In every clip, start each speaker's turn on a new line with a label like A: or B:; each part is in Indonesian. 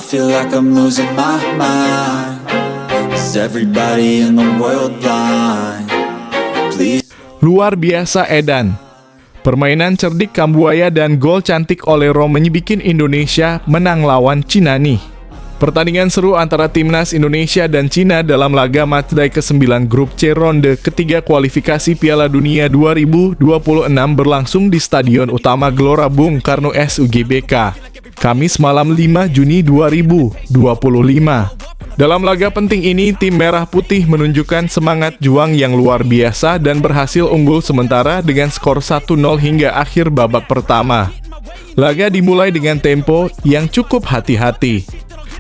A: feel like I'm losing my mind. Is everybody in the world blind? Please.
B: Luar biasa edan. Permainan cerdik Kambuaya dan gol cantik oleh Romain bikin Indonesia menang lawan Cina nih. Pertandingan seru antara Timnas Indonesia dan Cina dalam laga matchday ke-9 grup C ronde ketiga kualifikasi Piala Dunia 2026 berlangsung di Stadion Utama Gelora Bung Karno SUGBK, Kamis malam 5 Juni 2025. Dalam laga penting ini, tim Merah Putih menunjukkan semangat juang yang luar biasa dan berhasil unggul sementara dengan skor 1-0 hingga akhir babak pertama. Laga dimulai dengan tempo yang cukup hati-hati.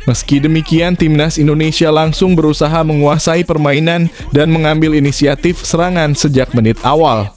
B: Meski demikian, Timnas Indonesia langsung berusaha menguasai permainan dan mengambil inisiatif serangan sejak menit awal.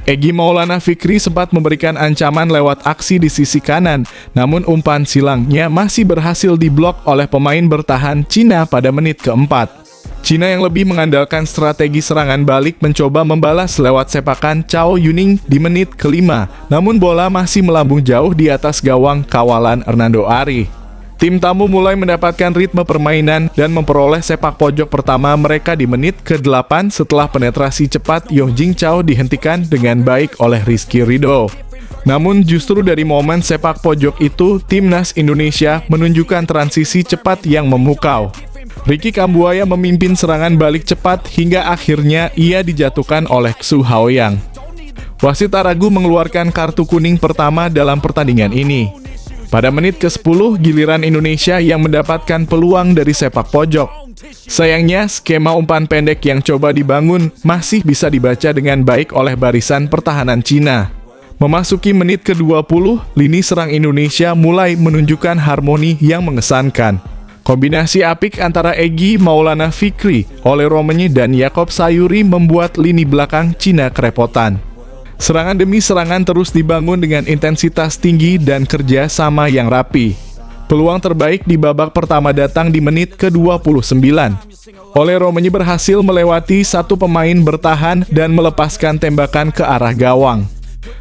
B: Egy Maulana Fikri sempat memberikan ancaman lewat aksi di sisi kanan, namun umpan silangnya masih berhasil diblok oleh pemain bertahan Cina pada menit keempat. Cina yang lebih mengandalkan strategi serangan balik mencoba membalas lewat sepakan Chao Yuning di menit kelima, namun bola masih melambung jauh di atas gawang kawalan Hernando Ari. Tim tamu mulai mendapatkan ritme permainan dan memperoleh sepak pojok pertama mereka di menit ke-8 setelah penetrasi cepat Yoh Jing Chao dihentikan dengan baik oleh Rizky Ridho. Namun justru dari momen sepak pojok itu, Timnas Indonesia menunjukkan transisi cepat yang memukau. Ricky Kambuaya memimpin serangan balik cepat hingga akhirnya ia dijatuhkan oleh Xu Haoyang. Wasit tak ragu mengeluarkan kartu kuning pertama dalam pertandingan ini. Pada menit ke-10, giliran Indonesia yang mendapatkan peluang dari sepak pojok. Sayangnya, skema umpan pendek yang coba dibangun masih bisa dibaca dengan baik oleh barisan pertahanan Cina. Memasuki menit ke-20, lini serang Indonesia mulai menunjukkan harmoni yang mengesankan. Kombinasi apik antara Egy Maulana Fikri, Ole Romain dan Yakob Sayuri membuat lini belakang Cina kerepotan. Serangan demi serangan terus dibangun dengan intensitas tinggi dan kerja sama yang rapi. Peluang terbaik di babak pertama datang di menit ke-29. Ole Romain berhasil melewati satu pemain bertahan dan melepaskan tembakan ke arah gawang.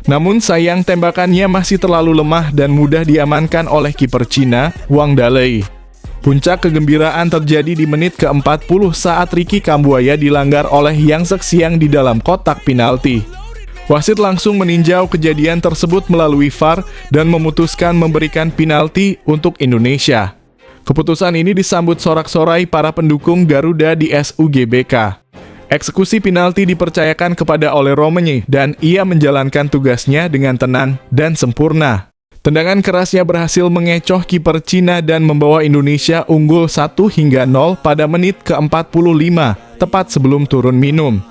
B: Namun sayang tembakannya masih terlalu lemah dan mudah diamankan oleh kiper Cina, Wang Dalei. Puncak kegembiraan terjadi di menit ke-40 saat Ricky Kambuaya dilanggar oleh Yang Sexiang di dalam kotak penalti. Wasit langsung meninjau kejadian tersebut melalui VAR dan memutuskan memberikan penalti untuk Indonesia. Keputusan ini disambut sorak-sorai para pendukung Garuda di SUGBK. Eksekusi penalti dipercayakan kepada Ole Romain dan ia menjalankan tugasnya dengan tenang dan sempurna. Tendangan kerasnya berhasil mengecoh kiper Cina dan membawa Indonesia unggul 1-0 pada menit ke-45, tepat sebelum turun minum.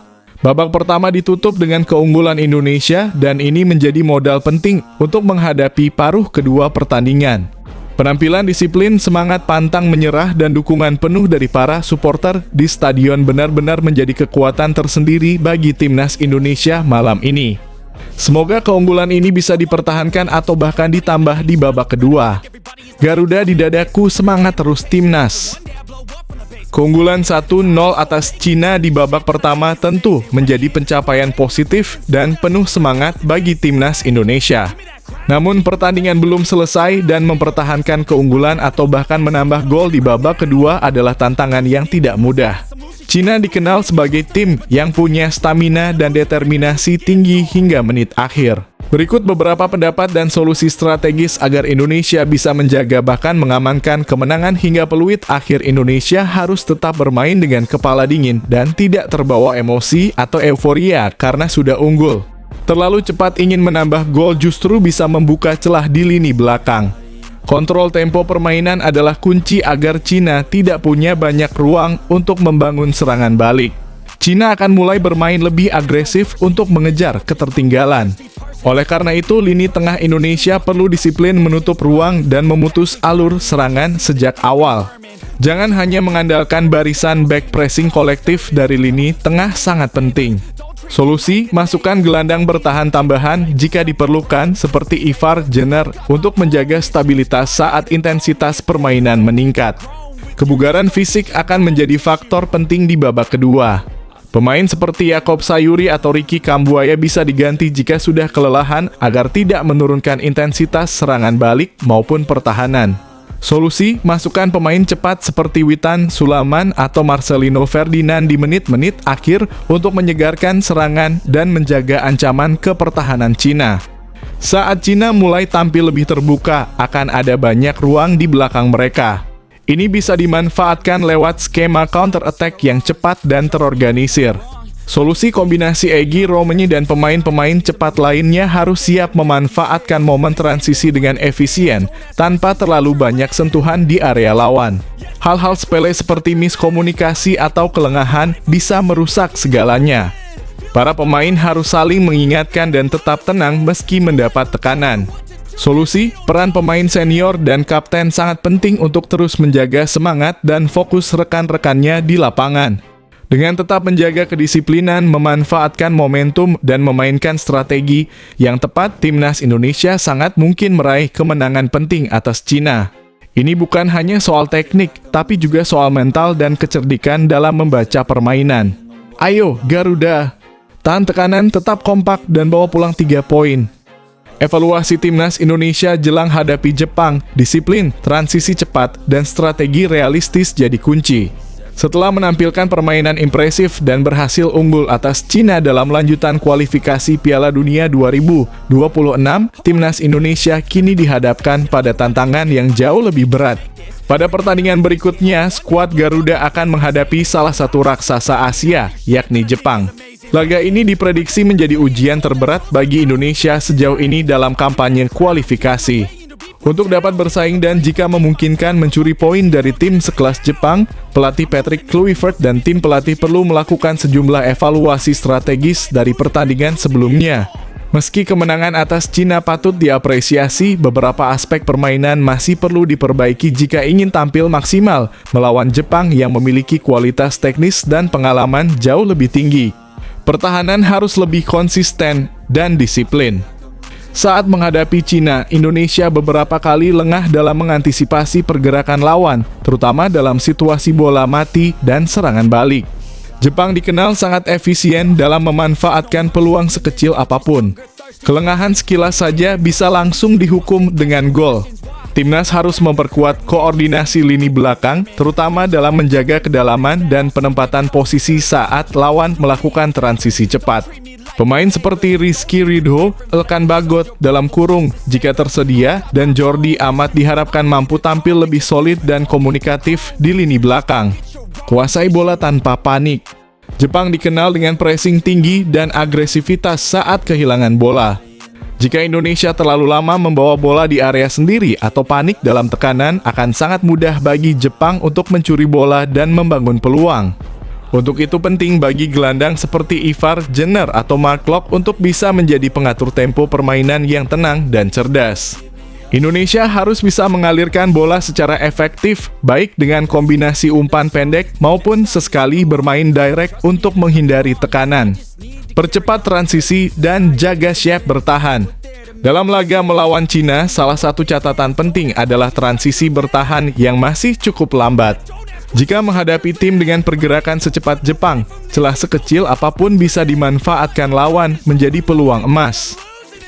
B: Babak pertama ditutup dengan keunggulan Indonesia dan ini menjadi modal penting untuk menghadapi paruh kedua pertandingan. Penampilan disiplin, semangat pantang menyerah dan dukungan penuh dari para supporter di stadion benar-benar menjadi kekuatan tersendiri bagi Timnas Indonesia malam ini. Semoga keunggulan ini bisa dipertahankan atau bahkan ditambah di babak kedua. Garuda di dadaku, semangat terus Timnas. Keunggulan 1-0 atas Cina di babak pertama tentu menjadi pencapaian positif dan penuh semangat bagi Timnas Indonesia. Namun pertandingan belum selesai dan mempertahankan keunggulan atau bahkan menambah gol di babak kedua adalah tantangan yang tidak mudah. Cina dikenal sebagai tim yang punya stamina dan determinasi tinggi hingga menit akhir. Berikut beberapa pendapat dan solusi strategis agar Indonesia bisa menjaga bahkan mengamankan kemenangan hingga peluit akhir. Indonesia harus tetap bermain dengan kepala dingin dan tidak terbawa emosi atau euforia karena sudah unggul. Terlalu cepat ingin menambah gol justru bisa membuka celah di lini belakang. Kontrol tempo permainan adalah kunci agar Cina tidak punya banyak ruang untuk membangun serangan balik. Cina akan mulai bermain lebih agresif untuk mengejar ketertinggalan. Oleh karena itu, lini tengah Indonesia perlu disiplin menutup ruang dan memutus alur serangan sejak awal. Jangan hanya mengandalkan barisan back pressing kolektif dari lini tengah sangat penting. Solusi, masukkan gelandang bertahan tambahan jika diperlukan seperti Ivar Jenner untuk menjaga stabilitas saat intensitas permainan meningkat. Kebugaran fisik akan menjadi faktor penting di babak kedua. Pemain seperti Yakob Sayuri atau Ricky Kambuaya bisa diganti jika sudah kelelahan agar tidak menurunkan intensitas serangan balik maupun pertahanan. Solusi, masukkan pemain cepat seperti Witan Sulaiman atau Marcelino Ferdinand di menit-menit akhir untuk menyegarkan serangan dan menjaga ancaman ke pertahanan Cina. Saat Cina mulai tampil lebih terbuka, akan ada banyak ruang di belakang mereka. Ini bisa dimanfaatkan lewat skema counter-attack yang cepat dan terorganisir. Solusi kombinasi Egy, Romani, dan pemain-pemain cepat lainnya harus siap memanfaatkan momen transisi dengan efisien, tanpa terlalu banyak sentuhan di area lawan. Hal-hal sepele seperti miskomunikasi atau kelengahan bisa merusak segalanya. Para pemain harus saling mengingatkan dan tetap tenang meski mendapat tekanan. Solusi, peran pemain senior dan kapten sangat penting untuk terus menjaga semangat dan fokus rekan-rekannya di lapangan. Dengan tetap menjaga kedisiplinan, memanfaatkan momentum, dan memainkan strategi yang tepat, timnas Indonesia sangat mungkin meraih kemenangan penting atas Cina. Ini bukan hanya soal teknik, tapi juga soal mental dan kecerdikan dalam membaca permainan. Ayo, Garuda! Tahan tekanan, tetap kompak, dan bawa pulang 3 poin. Evaluasi timnas Indonesia jelang hadapi Jepang, disiplin, transisi cepat, dan strategi realistis jadi kunci. Setelah menampilkan permainan impresif dan berhasil unggul atas Cina dalam lanjutan kualifikasi Piala Dunia 2026, timnas Indonesia kini dihadapkan pada tantangan yang jauh lebih berat. Pada pertandingan berikutnya, skuad Garuda akan menghadapi salah satu raksasa Asia, yakni Jepang. Laga ini diprediksi menjadi ujian terberat bagi Indonesia sejauh ini dalam kampanye kualifikasi. Untuk dapat bersaing dan jika memungkinkan mencuri poin dari tim sekelas Jepang, pelatih Patrick Kluivert dan tim pelatih perlu melakukan sejumlah evaluasi strategis dari pertandingan sebelumnya. Meski kemenangan atas Cina patut diapresiasi, beberapa aspek permainan masih perlu diperbaiki jika ingin tampil maksimal melawan Jepang yang memiliki kualitas teknis dan pengalaman jauh lebih tinggi. Pertahanan harus lebih konsisten dan disiplin. Saat menghadapi Cina, Indonesia beberapa kali lengah dalam mengantisipasi pergerakan lawan, terutama dalam situasi bola mati dan serangan balik. Jepang dikenal sangat efisien dalam memanfaatkan peluang sekecil apapun. Kelengahan sekilas saja bisa langsung dihukum dengan gol. Timnas harus memperkuat koordinasi lini belakang, terutama dalam menjaga kedalaman dan penempatan posisi saat lawan melakukan transisi cepat. Pemain seperti Rizky Ridho, Elkan Bagot dalam kurung jika tersedia, dan Jordi Amat diharapkan mampu tampil lebih solid dan komunikatif di lini belakang. Kuasai bola tanpa panik. Jepang dikenal dengan pressing tinggi dan agresivitas saat kehilangan bola. Jika Indonesia terlalu lama membawa bola di area sendiri atau panik dalam tekanan, akan sangat mudah bagi Jepang untuk mencuri bola dan membangun peluang. Untuk itu penting bagi gelandang seperti Ivar Jenner atau Mark Locke untuk bisa menjadi pengatur tempo permainan yang tenang dan cerdas. Indonesia harus bisa mengalirkan bola secara efektif, baik dengan kombinasi umpan pendek maupun sesekali bermain direct untuk menghindari tekanan. Percepat transisi dan jaga siap bertahan. Dalam laga melawan Cina, salah satu catatan penting adalah transisi bertahan yang masih cukup lambat. Jika menghadapi tim dengan pergerakan secepat Jepang, celah sekecil apapun bisa dimanfaatkan lawan menjadi peluang emas.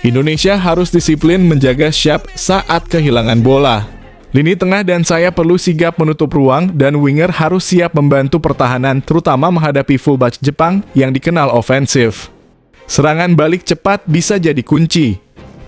B: Indonesia harus disiplin menjaga siap saat kehilangan bola. Lini tengah dan sayap perlu sigap menutup ruang dan winger harus siap membantu pertahanan, terutama menghadapi fullback Jepang yang dikenal ofensif. Serangan balik cepat bisa jadi kunci.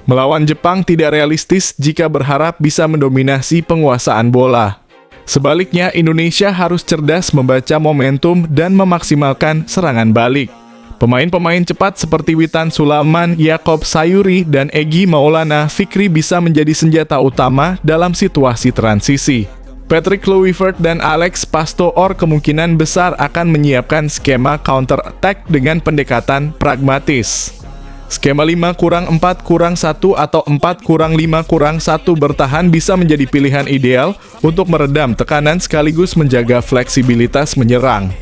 B: Melawan Jepang tidak realistis jika berharap bisa mendominasi penguasaan bola. Sebaliknya, Indonesia harus cerdas membaca momentum dan memaksimalkan serangan balik. Pemain-pemain cepat seperti Witan Sulaiman, Yaakob Sayuri, dan Egy Maulana Fikri bisa menjadi senjata utama dalam situasi transisi. Patrick Kluivert dan Alex Pastoor kemungkinan besar akan menyiapkan skema counter-attack dengan pendekatan pragmatis. Skema 5-4-1 atau 4-5-1 bertahan bisa menjadi pilihan ideal untuk meredam tekanan sekaligus menjaga fleksibilitas menyerang.